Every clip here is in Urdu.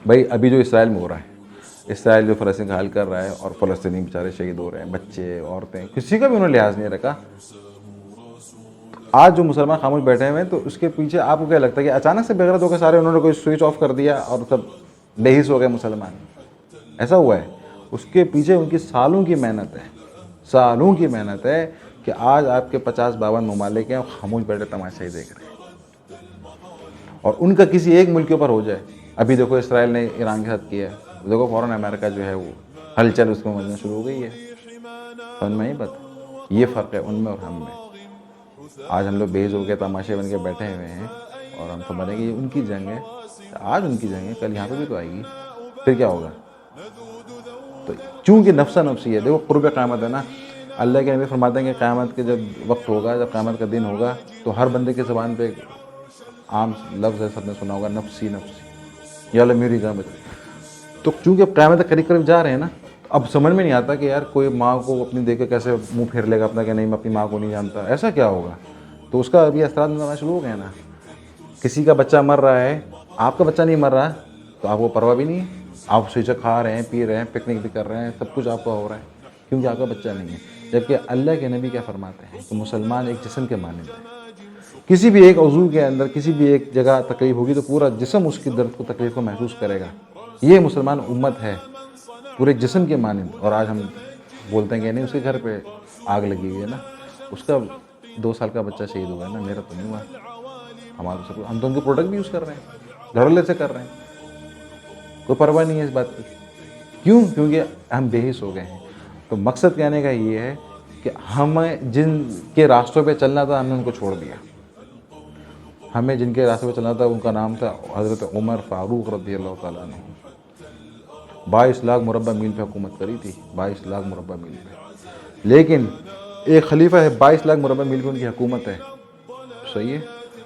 بھائی ابھی جو اسرائیل میں ہو رہا ہے، اسرائیل جو فلسطین کا حل کر رہا ہے اور فلسطینی بیچارے شہید ہو رہے ہیں، بچے عورتیں، کسی کا بھی انہوں نے لحاظ نہیں رکھا. آج جو مسلمان خاموش بیٹھے ہوئے ہیں تو اس کے پیچھے آپ کو کیا لگتا ہے کہ اچانک سے بغیرت ہو کے سارے انہوں نے کوئی سوئچ آف کر دیا اور سب بے حس ہو گئے مسلمان؟ ایسا ہوا ہے؟ اس کے پیچھے ان کی سالوں کی محنت ہے، سالوں کی محنت ہے کہ آج آپ کے 50-52 ممالک ہیں خاموش بیٹھے تماشا ہی دیکھ رہے ہیں. اور ان کا کسی ایک ملک کے اوپر ہو جائے، ابھی دیکھو اسرائیل نے ایران کے ساتھ کیا ہے، دیکھو فوراً امریکہ جو ہے وہ ہلچل اس میں مچنا شروع ہو گئی ہے. سمجھ میں نہیں بات؟ یہ فرق ہے ان میں اور ہم میں. آج ہم لوگ بے حس ہو کے تماشے بن کے بیٹھے ہوئے ہیں اور ہم سمجھ رہے ہیں کہ یہ ان کی جنگ ہے. آج ان کی جنگ ہے، کل یہاں پہ بھی تو آئے گی، پھر کیا ہوگا؟ تو چونکہ نفسہ نفسی ہے. دیکھو قرب قیامت ہے نا، اللہ کے نبی فرماتے ہیں کہ قیامت کے جب وقت ہوگا، جب قیامت کا دن ہوگا تو ہر بندے کی زبان پہ عام لفظ ہے، سب نے سنا ہوگا، نفسی نفسی، یا اللہ میری جان بچا. تو چونکہ اب قیامت قریب قریب جا رہے ہیں نا، اب سمجھ میں نہیں آتا کہ یار کوئی ماں کو اپنی دیکھ کے کیسے منہ پھیر لے گا اپنا کہ نہیں میں اپنی ماں کو نہیں جانتا، ایسا کیا ہوگا؟ تو اس کا ابھی اثرات نظر آنا شروع ہو گئے نا. کسی کا بچہ مر رہا ہے، آپ کا بچہ نہیں مر رہا تو آپ کو پرواہ بھی نہیں ہے، آپ اسے کھا رہے ہیں، پی رہے ہیں، پکنک بھی کر رہے ہیں، سب کچھ آپ کا ہو رہا ہے کیونکہ آپ کا بچہ نہیں ہے. جبکہ اللہ کے نبی کیا فرماتے ہیں کہ مسلمان ایک جسم کے مانند ہے. کسی بھی ایک عضو کے اندر کسی بھی ایک جگہ تکلیف ہوگی تو پورا جسم اس کی درد کو تکلیف کو محسوس کرے گا. یہ مسلمان امت ہے پورے جسم کے مانند. اور آج ہم بولتے ہیں کہ نہیں اس کے گھر پہ آگ لگی ہوئی ہے نا، اس کا 2 سال کا بچہ شہید ہوا ہے نا، میرا تو نہیں ہوا. ہمارا ہم تو ان کے پروڈکٹ بھی یوز کر رہے ہیں، گھر والے سے کر رہے ہیں، کوئی پرواہ نہیں ہے اس بات کی. کیوں؟ کیونکہ ہم بے حس ہو گئے ہیں. تو مقصد کہنے کا یہ ہے کہ ہمیں جن کے راستوں پہ چلنا تھا ہم نے ان کو چھوڑ دیا. ہمیں جن کے راستے پہ چلنا تھا ان کا نام تھا حضرت عمر فاروق رضی اللہ تعالیٰ عنہ. 22 لاکھ مربع میل پہ حکومت کری تھی، 22 لاکھ مربع میل پہ. لیکن ایک خلیفہ ہے، 22 لاکھ مربع میل پہ ان کی حکومت ہے، صحیح ہے،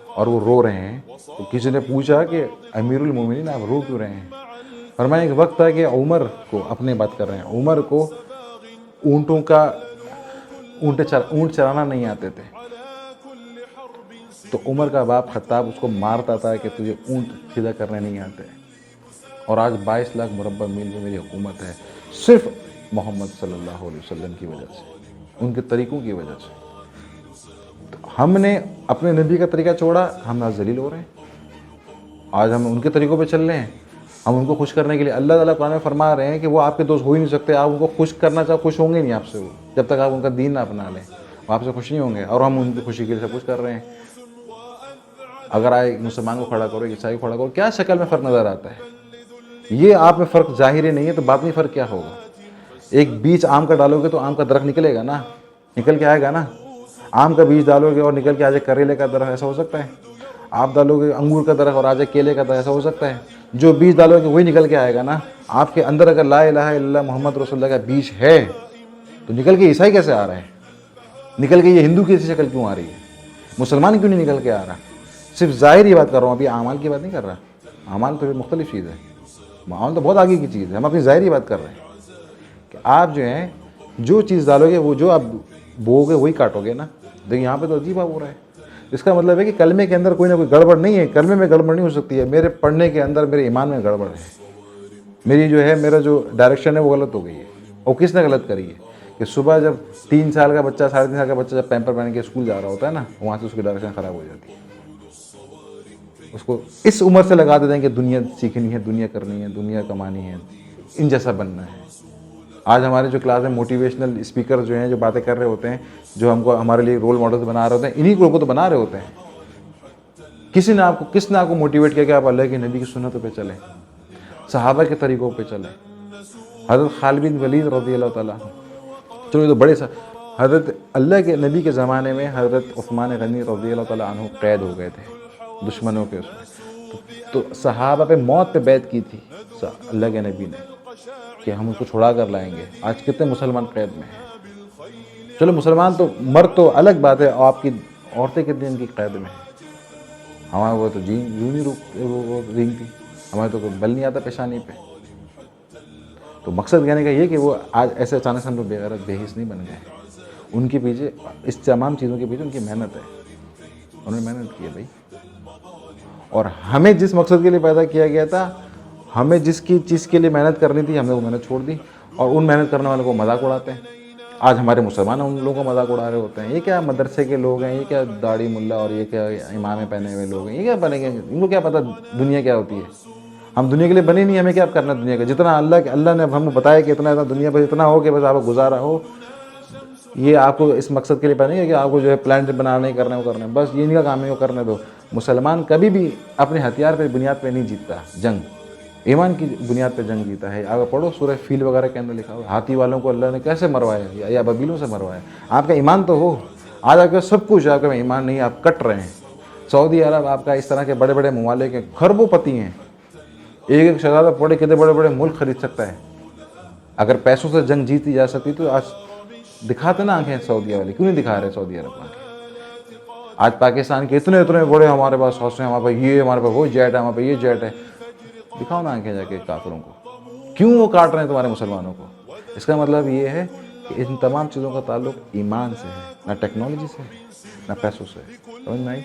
اور وہ رو رہے ہیں. تو کسی نے پوچھا کہ امیر المومنین آپ رو کیوں رہے ہیں؟ فرمایا ایک وقت تھا کہ عمر کو، اپنے بات کر رہے ہیں، عمر کو اونٹ چرانا نہیں آتے تھے. تو عمر کا باپ خطاب اس کو مارتا تھا کہ تجھے اونٹ سیدھا کرنے نہیں آتے. اور آج 22 لاکھ مربع میل میں میری حکومت ہے، صرف محمد صلی اللہ علیہ وسلم کی وجہ سے، ان کے طریقوں کی وجہ سے. تو ہم نے اپنے نبی کا طریقہ چھوڑا، ہم آج ذلیل ہو رہے ہیں. آج ہم ان کے طریقوں پہ چل رہے ہیں. ہم ان کو خوش کرنے کے لیے، اللہ تعالیٰ قرآن میں فرما رہے ہیں کہ وہ آپ کے دوست ہو ہی نہیں سکتے. آپ ان کو خوش کرنا چاہو، خوش ہوں گے نہیں آپ سے وہ، جب تک آپ ان کا دین نہ اپنا لیں، وہ آپ سے خوش نہیں ہوں گے. اور ہم ان کی خوشی کے لیے سب کچھ کر رہے ہیں. اگر آئے مسلمان کو کھڑا کرو، عیسائی کو کھڑا کرو، کیا شکل میں فرق نظر آتا ہے؟ یہ آپ میں فرق ظاہری نہیں ہے تو باطنی فرق کیا ہوگا؟ ایک بیج آم کا ڈالو گے تو آم کا درخت نکلے گا نا، نکل کے آئے گا نا. آم کا بیج ڈالو گے اور نکل کے آ جائے کریلے کا درخت، ایسا ہو سکتا ہے؟ آپ ڈالو گے انگور کا درخت اور آ جائے کیلے کا درخت، ایسا ہو سکتا ہے؟ جو بیج ڈالو گے وہی نکل کے آئے گا نا. آپ کے اندر اگر لا الہ الا اللہ محمد رسول اللہ کا بیج ہے تو نکل کے عیسائی کیسے آ رہا ہے؟ نکل کے یہ ہندو کی ایسی شکل کیوں آ رہی ہے؟ مسلمان کیوں نہیں نکل کے آ رہا؟ صرف ظاہر ہی بات کر رہا ہوں، ابھی اعمال کی بات نہیں کر رہا. اعمال تو مختلف چیز ہے، اعمال تو بہت آگے کی چیز ہے. ہم اپنی ظاہری بات کر رہے ہیں کہ آپ جو ہیں جو چیز ڈالو گے وہ جو آپ بو گے وہی کاٹو گے نا. دیکھیں یہاں پہ تو عجیب ہو رہا ہے. اس کا مطلب ہے کہ کلمے کے اندر کوئی نہ کوئی گڑبڑ نہیں ہے. کلمے میں گڑبڑ نہیں ہو سکتی ہے، میرے پڑھنے کے اندر میرے ایمان میں گڑبڑ ہے. میری جو ہے میرا جو ڈائریکشن ہے وہ غلط ہو گئی ہے. اور کس نے غلط کری ہے کہ صبح جب 3 سال کا بچہ، 3.5 سال کا بچہ جب پیمپر پہن کے اسکول جا رہا ہوتا ہے نا، وہاں سے اس کی ڈائریکشن خراب ہو جاتی ہے. اس کو اس عمر سے لگا دیتے ہیں کہ دنیا سیکھنی ہے، دنیا کرنی ہے، دنیا کمانی ہے، ان جیسا بننا ہے. آج ہمارے جو کلاس میں موٹیویشنل اسپیکر جو ہیں، جو باتیں کر رہے ہوتے ہیں، جو ہم کو ہمارے لیے رول ماڈلز بنا رہے ہوتے ہیں، انہی کو تو بنا رہے ہوتے ہیں. کس نے آپ کو موٹیویٹ کیا کہ آپ اللہ کے نبی کی سنتوں پہ چلیں، صحابہ کے طریقوں پہ چلیں؟ حضرت خالد بن ولید رضی اللہ تعالیٰ عنہ، چلو یہ تو بڑے حضرت اللہ کے نبی کے زمانے میں حضرت عثمان غنی رضی اللہ تعالیٰ عنہ قید ہو گئے تھے دشمنوں کے اس میں. تو صحابہ پہ موت پہ بیعت کی تھی اللہ کے نبی نے کہ ہم اس کو چھڑا کر لائیں گے. آج کتنے مسلمان قید میں ہیں؟ چلو مسلمان تو مرد تو الگ بات ہے، آپ کی عورتیں کتنی ان کی قید میں ہیں؟ ہمارے وہ تو یوں نہیں رینگتی، ہمارے تو کوئی بل نہیں آتا پیشانی پہ. تو مقصد کہنے کا یہ کہ وہ آج ایسے اچانک سے ہم لوگ بے غیرت بے حس نہیں بن گئے ہیں. ان کے پیچھے، اس تمام چیزوں کے پیچھے ان کی محنت ہے. انہوں نے محنت کی ہے بھائی. اور ہمیں جس مقصد کے لیے پیدا کیا گیا تھا ہمیں جس کی چیز کے لیے محنت کرنی تھی ہم نے وہ محنت چھوڑ دی، اور ان محنت کرنے والوں کو مذاق اڑاتے ہیں۔ آج ہمارے مسلمان ان لوگوں کو مذاق اڑا رہے ہوتے ہیں، یہ کیا مدرسے کے لوگ ہیں، یہ کیا داڑھی ملا اور یہ کیا امامیں پہنے ہوئے لوگ ہیں، یہ کیا بنیں گے، ان کو کیا پتہ دنیا کیا ہوتی ہے۔ ہم دنیا کے لیے بنے نہیں، ہمیں کیا کرنا ہے دنیا کا، جتنا اللہ نے ہمیں بتایا کہ اتنا دنیا پر اتنا ہو کہ بس آپ کو گزارا ہو، یہ آپ کو اس مقصد کے لیے بنے گا کہ آپ کو جو ہے پلانٹ بنانا ہی کرنا ہے، وہ کرنا ہے، بس یہ ان کا کام ہے، وہ کرنے دو۔ مسلمان کبھی بھی اپنے ہتھیار پہ بنیاد پہ نہیں جیتتا جنگ، ایمان کی بنیاد پہ جنگ جیتا ہے۔ اگر پڑھو سورہ فیل وغیرہ کے اندر لکھا ہوا ہاتھی والوں کو اللہ نے کیسے مروایا یا ببیلوں سے مروایا۔ آپ کا ایمان تو ہو، آج آپ کا سب کچھ ہے، آپ کا ایمان نہیں، آپ کٹ رہے ہیں۔ سعودی عرب آپ کا اس طرح کے بڑے بڑے ممالک ہیں، خربوں پتی ہیں، ایک ایک شہزادہ پڑے کتنے بڑے بڑے ملک خرید سکتا ہے۔ اگر پیسوں سے جنگ جیتی جا سکتی تو آج دکھاتے نا آنکھیں سعودیہ والے، کیوں نہیں دکھا رہے سعودی عرب آنکھیں؟ آج پاکستان کے اتنے بڑے ہمارے پاس حوصلے ہیں، ہمارے پاس یہ، ہمارے پاس وہ جیٹ ہے، ہمارے پاس یہ جیٹ ہے، دکھاؤ نا آنکھیں جا کے کافروں کو، کیوں وہ کاٹ رہے ہیں تمہارے مسلمانوں کو؟ اس کا مطلب یہ ہے کہ ان تمام چیزوں کا تعلق ایمان سے ہے، نہ ٹیکنالوجی سے، نہ پیسوں سے۔ سمجھ میں آئی؟